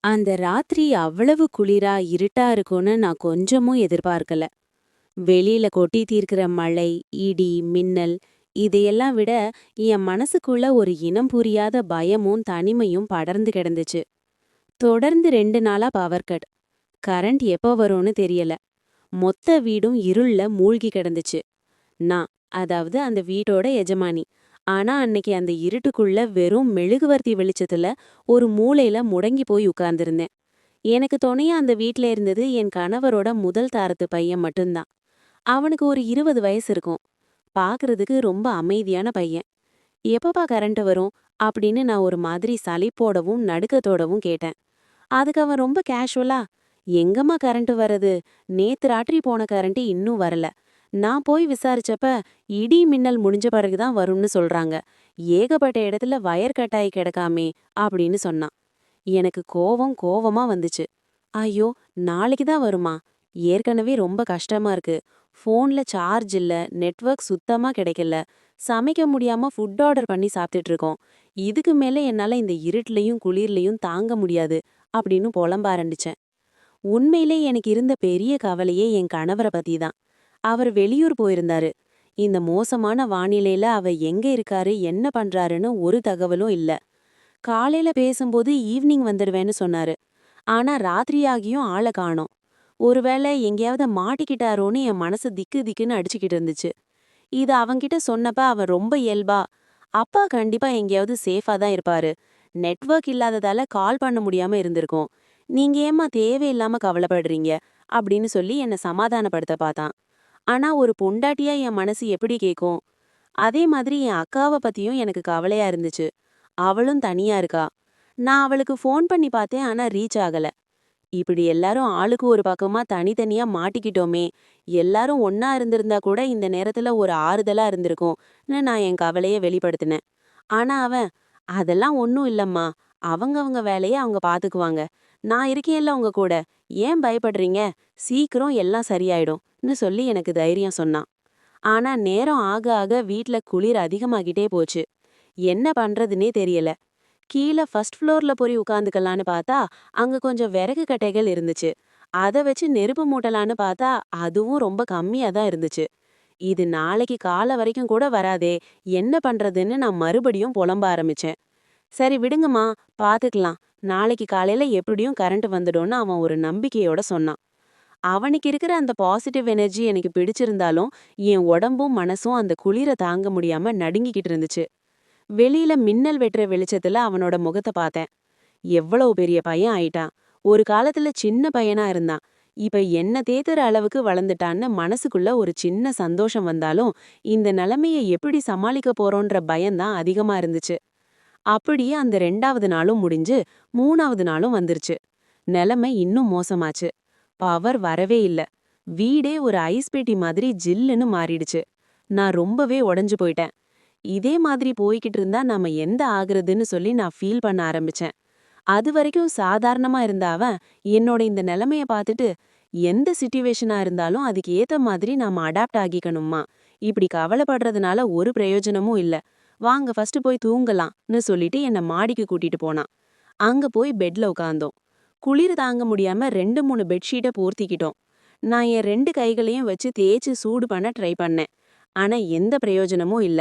அந்த ராத்திரி அவ்வளவு குளிரா, இருட்டா இருக்கும்னு நான் கொஞ்சமும் எதிர்பார்க்கல. வெளியில கொட்டி தீர்க்கிற மழை, இடி, மின்னல் இதையெல்லாம் விட என் மனசுக்குள்ள ஒரு இனம் புரியாத பயமும் தனிமையும் படர்ந்து கிடந்துச்சு. தொடர்ந்து 2 நாளா பவர் கட். கரண்ட் எப்போ வரும்னு தெரியல. மொத்த வீடும் இருள்ல மூழ்கி கிடந்துச்சு. நான், அதாவது அந்த வீட்டோட எஜமானி. ஆனா அன்னைக்கு அந்த இருட்டுக்குள்ள வெறும் மெழுகுவர்த்தி வெளிச்சத்துல ஒரு மூலையில முடங்கி போய் உட்கார்ந்திருந்தேன். எனக்கு துணையா அந்த வீட்ல இருந்தது என் கணவரோட முதல் தாரத்து பையன் மட்டும்தான். அவனுக்கு ஒரு 20 வயசு இருக்கும். பாக்குறதுக்கு ரொம்ப அமைதியான பையன். எப்பப்பா கரண்ட் வரும் அப்படின்னு நான் ஒரு மாதிரி சலிப்போடவும் நடுக்கத்தோடவும் கேட்டேன். அதுக்கு அவன் ரொம்ப கேஷுவலா, எங்கம்மா கரண்ட் வரது, நேத்து ராத்திரி போன கரண்ட் இன்னும் வரல. நான் போய் விசாரிச்சப்ப இடி மின்னல் முடிஞ்ச பிறகுதான் வரும்னு சொல்றாங்க. ஏகப்பட்ட இடத்துல வயர் கட்டாயி கிடக்காமே அப்படின்னு சொன்னான். எனக்கு கோவமா வந்துச்சு. ஐயோ, நாளைக்கு தான் வருமா? ஏற்கனவே ரொம்ப கஷ்டமா இருக்கு. ஃபோன்ல சார்ஜ் இல்ல, நெட்வொர்க் சுத்தமா கிடைக்கல. சமைக்க முடியாம ஃபுட் ஆர்டர் பண்ணி சாப்பிட்டுட்டு இருக்கோம். இதுக்கு மேல என்னால இந்த இருட்டுலயும் குளிர்லயும் தாங்க முடியாது அப்படின்னு புலம்ப ஆரம்பிச்சேன். உண்மையிலே எனக்கு இருந்த பெரிய கவலையே என் கணவர பத்தி தான். அவர் வெளியூர் போயிருந்தாரு. இந்த மோசமான வானிலையில அவர் எங்க இருக்காரு, என்ன பண்றாருன்னு ஒரு தகவலும் இல்ல. காலையில பேசும்போது ஈவினிங் வந்துடுவேன்னு சொன்னாரு. ஆனா ராத்திரியாகியும் ஆள காணோம். ஒருவேளை எங்கேயாவது மாட்டிக்கிட்டாரோன்னு என் மனசு திக்கு திக்குன்னு அடிச்சுக்கிட்டு இருந்துச்சு. இது அவன்கிட்ட சொன்னப்ப அவன் ரொம்ப இயல்பா, அப்பா கண்டிப்பா எங்கேயாவது சேஃபா தான் இருப்பாரு. நெட்வொர்க் இல்லாததால கால் பண்ண முடியாம இருந்திருக்கும். நீங்க ஏம்மா தேவையில்லாம கவலைப்படுறீங்க அப்படின்னு சொல்லி என்னை சமாதானப்படுத்த பார்த்தான். ஆனா ஒரு பொண்டாட்டியா என் மனசு எப்படி கேக்கும்? அதே மாதிரி என் அக்காவ பத்தியும் எனக்கு கவலையா இருந்துச்சு. அவளும் தனியா இருக்கா. நான் அவளுக்கு ஃபோன் பண்ணி பார்த்தேன், ஆனா ரீச் ஆகல. இப்படி எல்லாரும் ஆளுக்கு ஒரு பக்கமா தனித்தனியா மாட்டிக்கிட்டோமே, எல்லாரும் ஒண்ணா இருந்திருந்தா கூட இந்த நேரத்துல ஒரு ஆறுதலா இருந்திருக்கும்னு நான் என் கவலைய வெளிப்படுத்தினேன். ஆனா அவன், அதெல்லாம் ஒண்ணும் இல்லம்மா. அவங்கவங்க வேலைய அவங்க பாத்துக்குவாங்க. நான் இருக்கேன்ல உங்க கூட. ஏன் பயப்படுறீங்க? சீக்கிரம் எல்லாம் சரியாயிடும்னு சொல்லி எனக்கு தைரியம் சொன்னான். ஆனா நேரம் ஆக ஆக வீட்ல குளிர் அதிகமாகிட்டே போச்சு. என்ன பண்றதுன்னே தெரியல. கீழ ஃபர்ஸ்ட் ஃப்ளோர்ல போய் உட்காந்துக்கலான்னு பார்த்தா, அங்க கொஞ்சம் விறகு கட்டைகள் இருந்துச்சு. அத வச்சு நெருப்பு மூட்டலான்னு பார்த்தா, அதுவும் ரொம்ப கம்மியா தான் இருந்துச்சு. இது நாளைக்கு காலை வரைக்கும் கூட வராதே, என்ன பண்றதுன்னு நான் மறுபடியும் புலம்ப ஆரம்பிச்சேன். சரி விடுங்கம்மா, பாத்துக்கலாம். நாளைக்கு காலையில எப்படியும் கரண்ட் வந்துடும்னு அவன் ஒரு நம்பிக்கையோட சொன்னான். அவனுக்கு இருக்கிற அந்த பாசிட்டிவ் எனர்ஜி எனக்கு பிடிச்சிருந்தாலும், என் உடம்பும் மனசும் அந்த குளிர தாங்க முடியாம நடுங்கிக்கிட்டு இருந்துச்சு. வெளியில மின்னல் வெட்டுற வெளிச்சத்துல அவனோட முகத்த பார்த்தேன். எவ்வளவு பெரிய பையன் ஆயிட்டான். ஒரு காலத்துல சின்ன பையனா இருந்தான். இப்ப என்ன தேத்துற அளவுக்கு வளர்ந்துட்டான்னு மனசுக்குள்ள ஒரு சின்ன சந்தோஷம் வந்தாலும், இந்த நிலைமைய எப்படி சமாளிக்க போறோன்ற பயம்தான் அதிகமா இருந்துச்சு. அப்படியே அந்த 2வது நாளும் முடிஞ்சு 3வது நாளும் வந்துருச்சு. நிலைமை இன்னும் மோசமாச்சு. பவர் வரவே இல்ல. வீடே ஒரு ஐஸ் பெட்டி மாதிரி ஜில்லுன்னு மாறிடுச்சு. நான் ரொம்பவே உடைஞ்சு போயிட்டேன். இதே மாதிரி போய்கிட்டு இருந்தா நாம எந்த ஆகுறதுன்னு சொல்லி நான் ஃபீல் பண்ண ஆரம்பிச்சேன். அது வரைக்கும் சாதாரணமா இருந்த அவன் என்னோட இந்த நிலைமைய பார்த்துட்டு, எந்த சிச்சுவேஷனா இருந்தாலும் அதுக்கு ஏத்த மாதிரி நாம அடாப்ட் ஆகிக்கணுமா, இப்படி கவலைப்படுறதுனால ஒரு பிரயோஜனமும் இல்ல. வாங்க ஃபர்ஸ்ட் போய் தூங்கலாம்னு சொல்லிட்டு என்ன மாடிக்கு கூட்டிட்டு போனான். அங்க போய் பெட்ல உட்கார்ந்தோம். குளிர் தாங்க முடியாம 2, 3 பெட்ஷீட்ட போர்த்திக்கிட்டோம். நான் என் 2 கைகளையும் வச்சு தேய்ச்சு சூடு பண்ண ட்ரை பண்ணேன். ஆனா எந்த பிரயோஜனமும் இல்ல.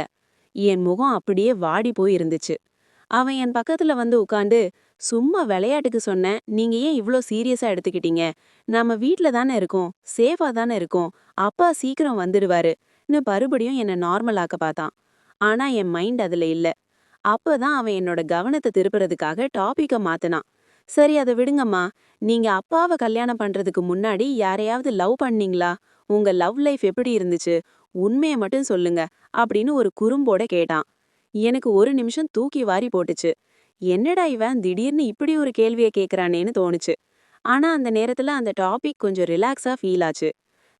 என் முகம் அப்படியே வாடி போய் இருந்துச்சு. அவன் என் பக்கத்துல வந்து உட்கார்ந்து, சும்மா விளையாட்டுக்கு சொன்னேன், நீங்க ஏன் இவ்ளோ சீரியஸா எடுத்துக்கிட்டீங்க? நாம வீட்ல தானே இருக்கோம், சேஃபா தானே இருக்கோம், அப்பா சீக்கிரம் வந்துடுவாருன்னு மறுபடியும் என்ன நார்மல் ஆக்க பார்த்தான். ஆனா என் மைண்ட் அதுல இல்ல. அப்பதான் அவன் என்னோட கவனத்தை திருப்புறதுக்காக டாபிக்க மாத்துனான். சரி அத விடுங்கம்மா. நீங்க அப்பாவ கல்யாணம் பண்றதுக்கு முன்னாடி யாரையாவது லவ் பண்ணீங்களா? உங்க லவ் லைஃப் எப்படி இருந்துச்சு? உண்மைய மட்டும் சொல்லுங்க அப்படின்னு ஒரு குறும்போட கேட்டான். எனக்கு ஒரு நிமிஷம் தூக்கி வாரி போட்டுச்சு. என்னடா இவன் திடீர்னு இப்படி ஒரு கேள்விய கேக்குறானேன்னு தோணுச்சு. ஆனா அந்த நேரத்துல அந்த டாபிக் கொஞ்சம் ரிலாக்ஸா ஃபீல் ஆச்சு.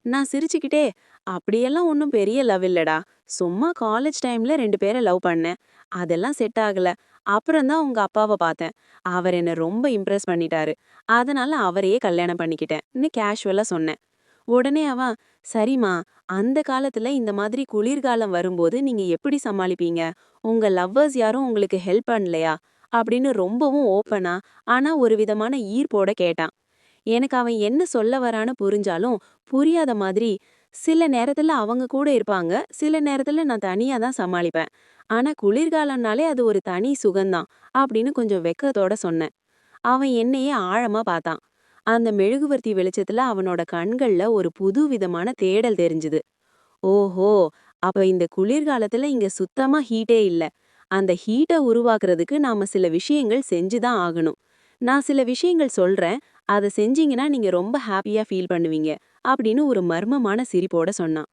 நான் சிரிச்சுக்கிட்டே, அப்படியெல்லாம் ஒன்றும் பெரிய லவ் இல்லடா. சும்மா காலேஜ் டைம்ல 2 பேரை லவ் பண்ணேன். அதெல்லாம் செட் ஆகல. அப்புறம் தான் உங்க அப்பாவை பார்த்தேன். அவர் என்ன ரொம்ப இம்ப்ரெஸ் பண்ணிட்டாரு. அதனால அவரையே கல்யாணம் பண்ணிக்கிட்டேன்னு கேஷுவலா சொன்னேன். உடனே அவன், சரிம்மா, அந்த காலத்துல இந்த மாதிரி குளிர்காலம் வரும்போது நீங்க எப்படி சமாளிப்பீங்க? உங்க லவ்வர்ஸ் யாரும் உங்களுக்கு ஹெல்ப் பண்ணலையா? அப்படின்னு ரொம்பவும் ஓப்பனா, ஆனா ஒரு விதமான ஈர்ப்போட கேட்டான். எனக்கு அவன் என்ன சொல்ல வரான்னு புரிஞ்சாலும், புரியாத மாதிரி, சில நேரத்துல அவங்க கூட இருப்பாங்க, சில நேரத்துல நான் தனியா தான் சமாளிப்பேன். ஆனா குளிர்காலம்னாலே அது ஒரு தனி சுகம்தான், அப்படின்னு கொஞ்சம் வெட்கத்தோட சொன்னேன். அவன் என்னையே ஆழமா பார்த்தான். அந்த மெழுகுவர்த்தி வெளிச்சத்துல அவனோட கண்கள்ல ஒரு புது விதமான தேடல் தெரிஞ்சுது. ஓஹோ! அப்ப இந்த குளிர்காலத்துல இங்க சுத்தமா ஹீட்டே இல்ல. அந்த ஹீட்ட உருவாக்குறதுக்கு நாம சில விஷயங்கள் செஞ்சு தான் ஆகணும். நான் சில விஷயங்கள் சொல்றேன். அத செஞ்சீங்கன்னா நீங்க ரொம்ப ஹாப்பியா ஃபீல் பண்ணுவீங்க. அப்படின்னு ஒரு மர்மமான சிரிப்போட சொன்னான்.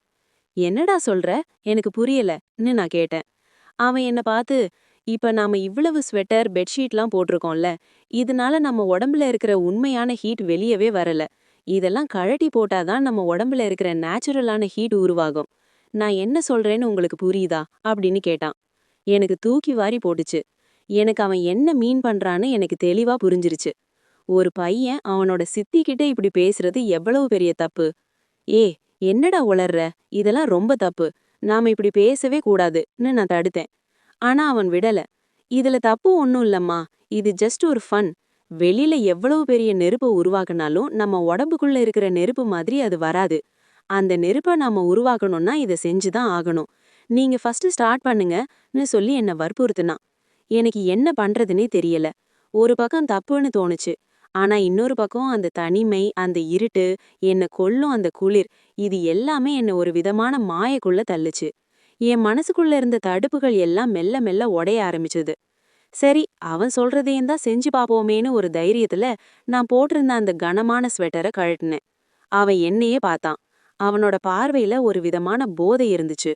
என்னடா சொல்ற? எனக்கு புரியலன்னு நான் கேட்டேன். அவன் என்ன பார்த்து, இப்ப நாம இவ்வளவு ஸ்வெட்டர், பெட்ஷீட்லாம் போட்டிருக்கோம்ல, இதனால நம்ம உடம்புல இருக்கிற உண்மையான ஹீட் வெளியவே வரல. இதெல்லாம் கழட்டி போட்டா தான் நம்ம உடம்புல இருக்கிற நேச்சுரலான ஹீட் உருவாகும். நான் என்ன சொல்றேன்னு உங்களுக்கு புரியுதா? அப்படின்னு கேட்டான். எனக்கு தூக்கி வாரி போட்டுச்சு. எனக்கு அவன் என்ன மீன் பண்றான்னு எனக்கு தெளிவா புரிஞ்சிருச்சு. ஒரு பையன் அவனோட சித்தி கிட்ட இப்படி பேசுறது எவ்வளவு பெரிய தப்பு. ஏய், என்னடா உளர்ற? இதெல்லாம் ரொம்ப தப்பு. நாம இப்படி பேசவே கூடாதுன்னு நான் தடுத்தேன். ஆனா அவன் விடல. இதுல தப்பு ஒண்ணும் இல்லம்மா. இது ஜஸ்ட் ஒரு ஃபன். வெளியில எவ்வளவு பெரிய நெருப்ப உருவாக்குனாலும் நம்ம உடம்புக்குள்ள இருக்கிற நெருப்பு மாதிரி அது வராது. அந்த நெருப்ப நாம உருவாக்கணும்னா இத செஞ்சு தான் ஆகணும். நீங்க ஃபர்ஸ்ட் ஸ்டார்ட் பண்ணுங்கன்னு சொல்லி என்ன வற்புறுத்துனான். எனக்கு என்ன பண்றதுன்னே தெரியல. ஒரு பக்கம் தப்புன்னு தோணுச்சு. ஆனா இன்னொரு பக்கம் அந்த தனிமை, அந்த இருட்டு, என்ன கொல்லும் அந்த குளிர், இது எல்லாமே என்ன ஒரு விதமான மாயக்குள்ள தள்ளுச்சு. என் மனசுக்குள்ள இருந்த தடுப்புகள் எல்லாம் மெல்ல மெல்ல உடைய ஆரம்பிச்சது. சரி, அவன் சொல்றதையும் தான் செஞ்சு பாப்போமேன்னு ஒரு தைரியத்துல நான் போட்டிருந்த அந்த கனமான ஸ்வெட்டரை கழட்டினேன். அவன் என்னையே பார்த்தான். அவனோட பார்வையில ஒரு விதமான போதை இருந்துச்சு.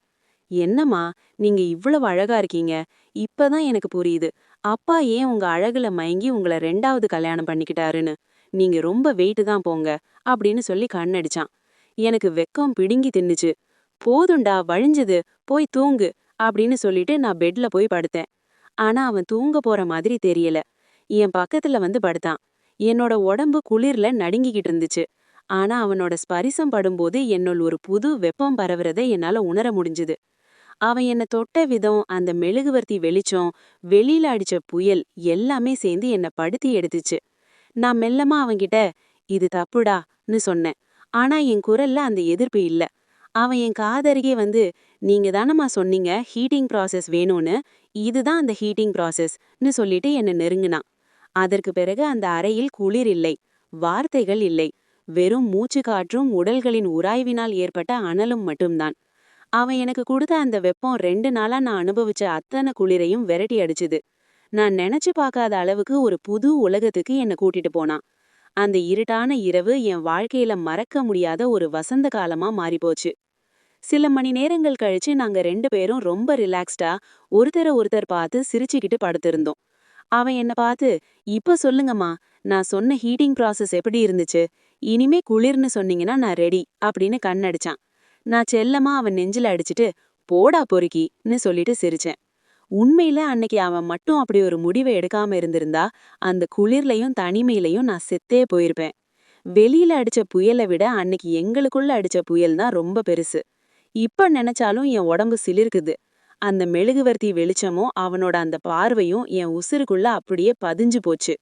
என்னம்மா, நீங்க இவ்வளவு அழகா இருக்கீங்க. இப்பதான் எனக்கு புரியுது. அப்பா ஏன் உங்க அழகுல மயங்கி உங்கள 2வது கல்யாணம் பண்ணிக்கிட்டாருன்னு. நீங்க ரொம்ப வெயிட்டு தான் போங்க அப்படின்னு சொல்லி கண்ணடிச்சான். எனக்கு வெக்கம் பிடுங்கி தின்னுச்சு. போதும்டா, வழிஞ்சது, போய் தூங்கு அப்படின்னு சொல்லிட்டு நான் பெட்ல போய் படுத்தேன். ஆனா அவன் தூங்க போற மாதிரி தெரியல. என் பக்கத்துல வந்து படுத்தான். என்னோட உடம்பு குளிர்ல நடுங்கிக்கிட்டு இருந்துச்சு. ஆனா அவனோட ஸ்பரிசம் படும்போது என்னுள் ஒரு புது வெப்பம் பரவுறத என்னால உணர முடிஞ்சுது. அவன் என்ன தொட்ட விதம், அந்த மெழுகுவர்த்தி வெளிச்சம், வெளியில அடிச்ச புயல் எல்லாமே சேர்ந்து என்ன படுத்தி எடுத்துச்சு. நான் மெல்லமா அவன்கிட்ட, இது தப்புடான்னு சொன்னேன். ஆனா என் குரல்ல அந்த எதிர்ப்பு இல்ல. அவன் என் காதருகே வந்து, நீங்க தானம்மா சொன்னீங்க ஹீட்டிங் ப்ராசஸ் வேணும்னு, இதுதான் அந்த ஹீட்டிங் ப்ராசஸ்ன்னு சொல்லிட்டு என்ன நெருங்குனான். அதற்கு பிறகு அந்த அறையில் குளிர் இல்லை, வார்த்தைகள் இல்லை, வெறும் மூச்சு காற்றும் உடல்களின் உராய்வினால் ஏற்பட்ட அனலும் மட்டும்தான். அவன் எனக்கு கொடுத்த அந்த வெப்பம் 2 நாளா நான் அனுபவிச்ச அத்தனை குளிரையும் விரட்டி அடிச்சுது. நான் நினைச்சு பார்க்காத அளவுக்கு ஒரு புது உலகத்துக்கு என்ன கூட்டிட்டு போனான். அந்த இருட்டான இரவு என் வாழ்க்கையில மறக்க முடியாத ஒரு வசந்த காலமா மாறிப்போச்சு. சில மணி நேரங்கள் கழிச்சு நாங்க 2 பேரும் ரொம்ப ரிலாக்ஸ்டா ஒருத்தர ஒருத்தர் பார்த்து சிரிச்சுக்கிட்டு படுத்திருந்தோம். அவன் என்ன பார்த்து, இப்ப சொல்லுங்கம்மா, நான் சொன்ன ஹீட்டிங் ப்ராசஸ் எப்படி இருந்துச்சு? இனிமே குளிர்னு சொன்னீங்கன்னா நான் ரெடி அப்படின்னு கண்ணடிச்சான். நான் செல்லமா அவன் நெஞ்சில அடிச்சிட்டு, போடா பொறுக்கின்னு சொல்லிட்டு சிரிச்சேன். உண்மையில அன்னைக்கு அவன் மட்டும் அப்படி ஒரு முடிவை எடுக்காம இருந்திருந்தா, அந்த குளிர்லயும் தனிமையிலயும் நான் செத்தே போயிருப்பேன். வெளியில அடிச்ச புயலை விட அன்னைக்கு எங்களுக்குள்ள அடிச்ச புயல் தான் ரொம்ப பெருசு. இப்ப நினைச்சாலும் என் உடம்பு சிலிர்க்குது. அந்த மெழுகுவர்த்தி வெளிச்சமும் அவனோட அந்த பார்வையும் என் உசுருக்குள்ள அப்படியே பதிஞ்சு போச்சு.